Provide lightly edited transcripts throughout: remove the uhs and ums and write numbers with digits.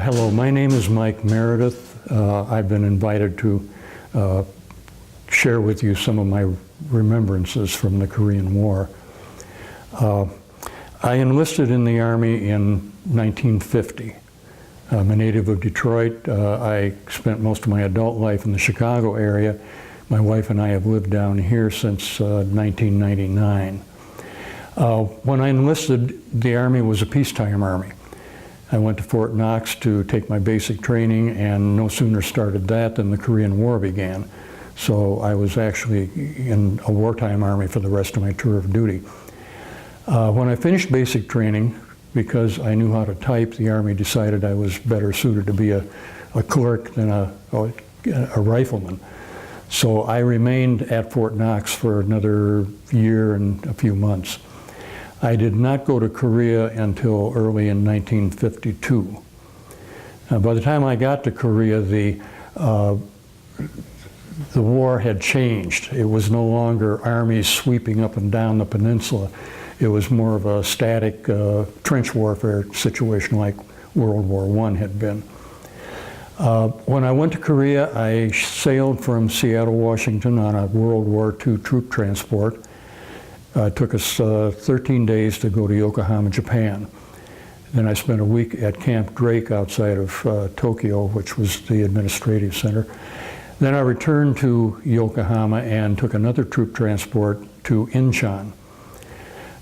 Hello, my name is Mike Meredith. I've been invited to share with you some of my remembrances from the Korean War. I enlisted in the Army in 1950. I'm a native of Detroit. I spent most of my adult life in the Chicago area. My wife and I have lived down here since 1999. When I enlisted, the Army was a peacetime Army. I went to Fort Knox to take my basic training, and no sooner started that than the Korean War began. So I was actually in a wartime Army for the rest of my tour of duty. When I finished basic training, because I knew how to type, the Army decided I was better suited to be a clerk than a rifleman. So I remained at Fort Knox for another year and a few months. I did not go to Korea until early in 1952. By the time I got to Korea, the war had changed. It was no longer armies sweeping up and down the peninsula. It was more of a static trench warfare situation like World War I had been. When I went to Korea, I sailed from Seattle, Washington on a World War II troop transport. It took us 13 days to go to Yokohama, Japan. Then I spent a week at Camp Drake outside of Tokyo, which was the administrative center. Then I returned to Yokohama and took another troop transport to Incheon.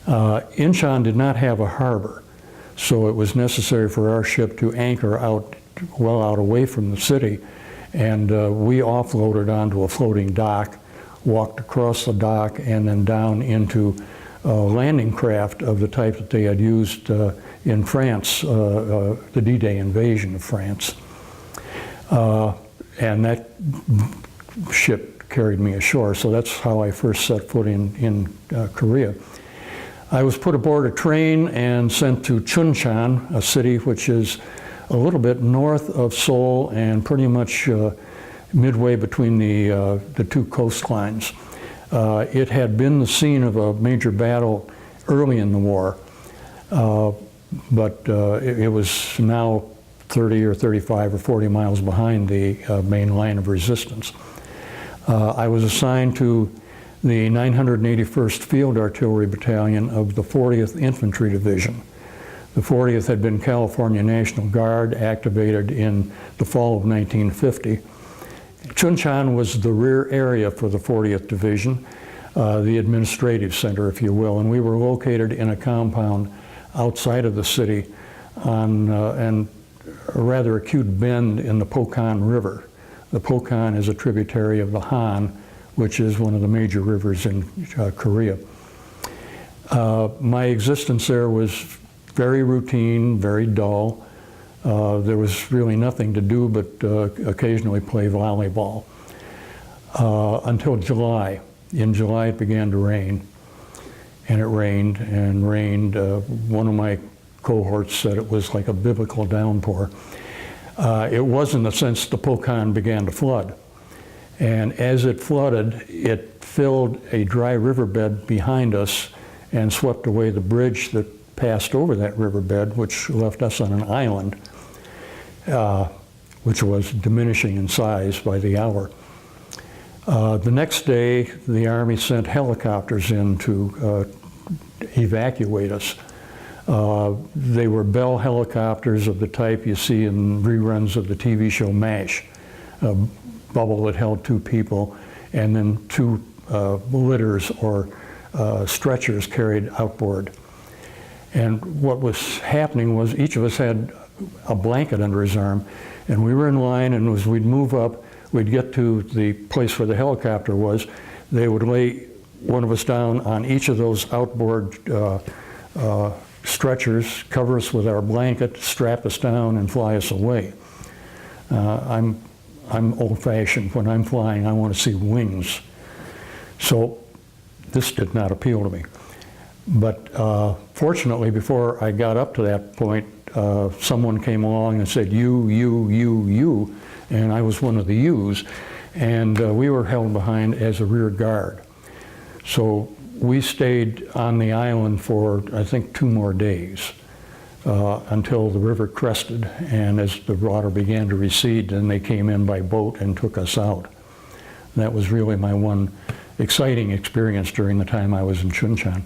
Incheon did not have a harbor, so it was necessary for our ship to anchor out, well out away from the city, and we offloaded onto a floating dock, walked across the dock, and then down into a landing craft of the type that they had used in France, the D-Day invasion of France. And that ship carried me ashore, so that's how I first set foot in Korea. I was put aboard a train and sent to Chuncheon, a city which is a little bit north of Seoul and pretty much midway between the two coastlines. It had been the scene of a major battle early in the war, but it was now 30 or 35 or 40 miles behind the main line of resistance. I was assigned to the 981st Field Artillery Battalion of the 40th Infantry Division. The 40th had been California National Guard, activated in the fall of 1950. Chuncheon was the rear area for the 40th Division, the administrative center, if you will, and we were located in a compound outside of the city on a rather acute bend in the Pokan River. The Pokan is a tributary of the Han, which is one of the major rivers in Korea. My existence there was very routine, very dull. There was really nothing to do but occasionally play volleyball until July. In July it began to rain, and it rained and rained. One of my cohorts said it was like a biblical downpour. It was in the sense the Pokan began to flood. And as it flooded, it filled a dry riverbed behind us and swept away the bridge that passed over that riverbed, which left us on an island, which was diminishing in size by the hour. The next day, the Army sent helicopters in to evacuate us. They were Bell helicopters of the type you see in reruns of the TV show MASH. A bubble that held 2 people, and then 2 litters or stretchers carried outboard. And what was happening was each of us had a blanket under his arm, and we were in line, and as we'd move up, we'd get to the place where the helicopter was. They would lay one of us down on each of those outboard stretchers, cover us with our blanket, strap us down, and fly us away. I'm old-fashioned. When I'm flying, I want to see wings. So this did not appeal to me. But fortunately, before I got up to that point, someone came along and said, you, and I was one of the U's, and we were held behind as a rear guard. So we stayed on the island for, I think, 2 more days. until the river crested, and as the water began to recede, then they came in by boat and took us out. And that was really my one exciting experience during the time I was in Chunchan.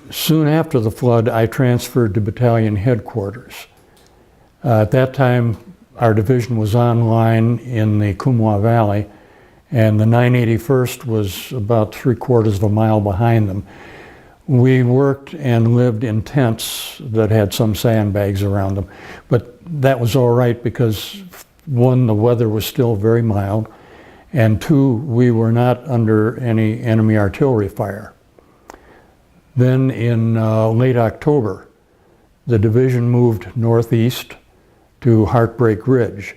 Soon after the flood, I transferred to battalion headquarters. At that time, our division was online in the Kumwa Valley, and the 981st was about 3/4 of a mile behind them. We worked and lived in tents that had some sandbags around them, but that was all right because, one, the weather was still very mild, and two, we were not under any enemy artillery fire. Then in late October, the division moved northeast to Heartbreak Ridge,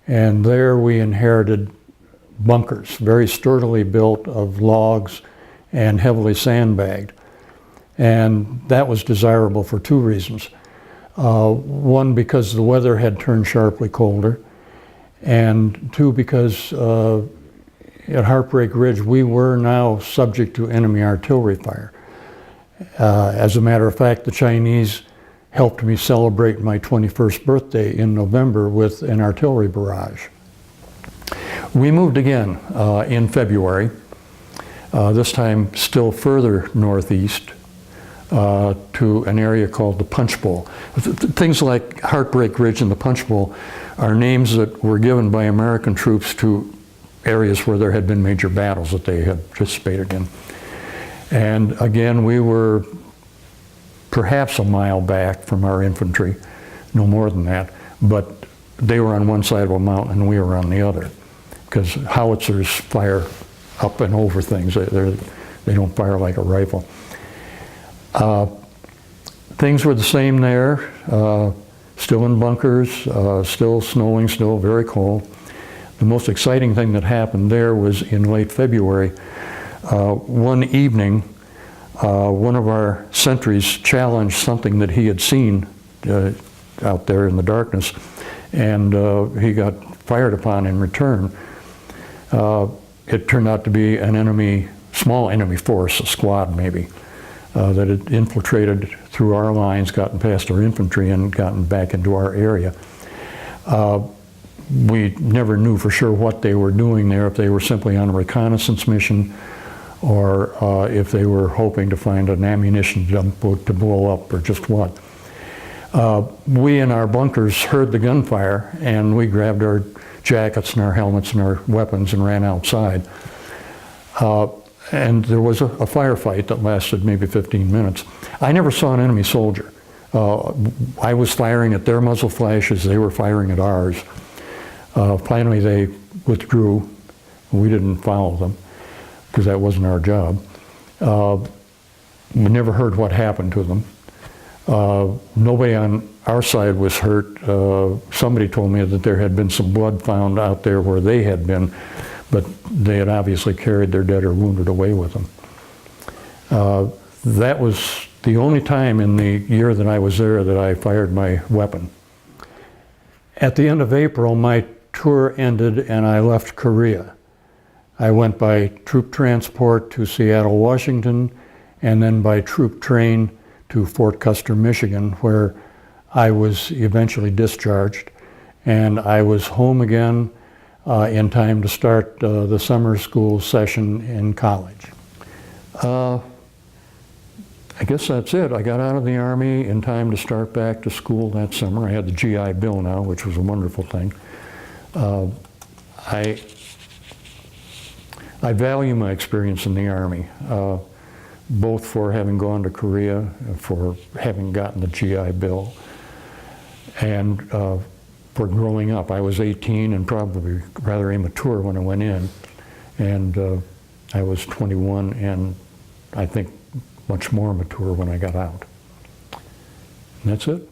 and there we inherited bunkers, very sturdily built of logs and heavily sandbagged. And that was desirable for two reasons. One, because the weather had turned sharply colder, and two, because at Heartbreak Ridge we were now subject to enemy artillery fire. As a matter of fact, the Chinese helped me celebrate my 21st birthday in November with an artillery barrage. We moved again in February, this time still further northeast, to an area called the Punch Bowl. Things like Heartbreak Ridge and the Punch Bowl are names that were given by American troops to areas where there had been major battles that they had participated in. And again, we were perhaps a mile back from our infantry, no more than that, but they were on one side of a mountain and we were on the other, because howitzers fire up and over things. They don't fire like a rifle. Things were the same there, still in bunkers, still snowing, still very cold. The most exciting thing that happened there was in late February. One evening, one of our sentries challenged something that he had seen out there in the darkness, and he got fired upon in return. It turned out to be an enemy, small enemy force, a squad maybe, that had infiltrated through our lines, gotten past our infantry, and gotten back into our area. We never knew for sure what they were doing there, if they were simply on a reconnaissance mission, or if they were hoping to find an ammunition dump to blow up, or just what. We in our bunkers heard the gunfire, and we grabbed our jackets and our helmets and our weapons and ran outside. And there was a firefight that lasted maybe 15 minutes. I never saw an enemy soldier. I was firing at their muzzle flashes, they were firing at ours. Finally they withdrew. We didn't follow them, because that wasn't our job. We never heard what happened to them. Nobody on our side was hurt. Somebody told me that there had been some blood found out there where they had been, but they had obviously carried their dead or wounded away with them. That was the only time in the year that I was there that I fired my weapon. At the end of April, my tour ended and I left Korea. I went by troop transport to Seattle, Washington, and then by troop train to Fort Custer, Michigan, where I was eventually discharged. And I was home again in time to start the summer school session in college. I guess that's it. I got out of the Army in time to start back to school that summer. I had the GI Bill now, which was a wonderful thing. I value my experience in the Army, both for having gone to Korea, for having gotten the GI Bill, and for growing up. I was 18 and probably rather immature when I went in, and I was 21 and I think much more mature when I got out. And that's it.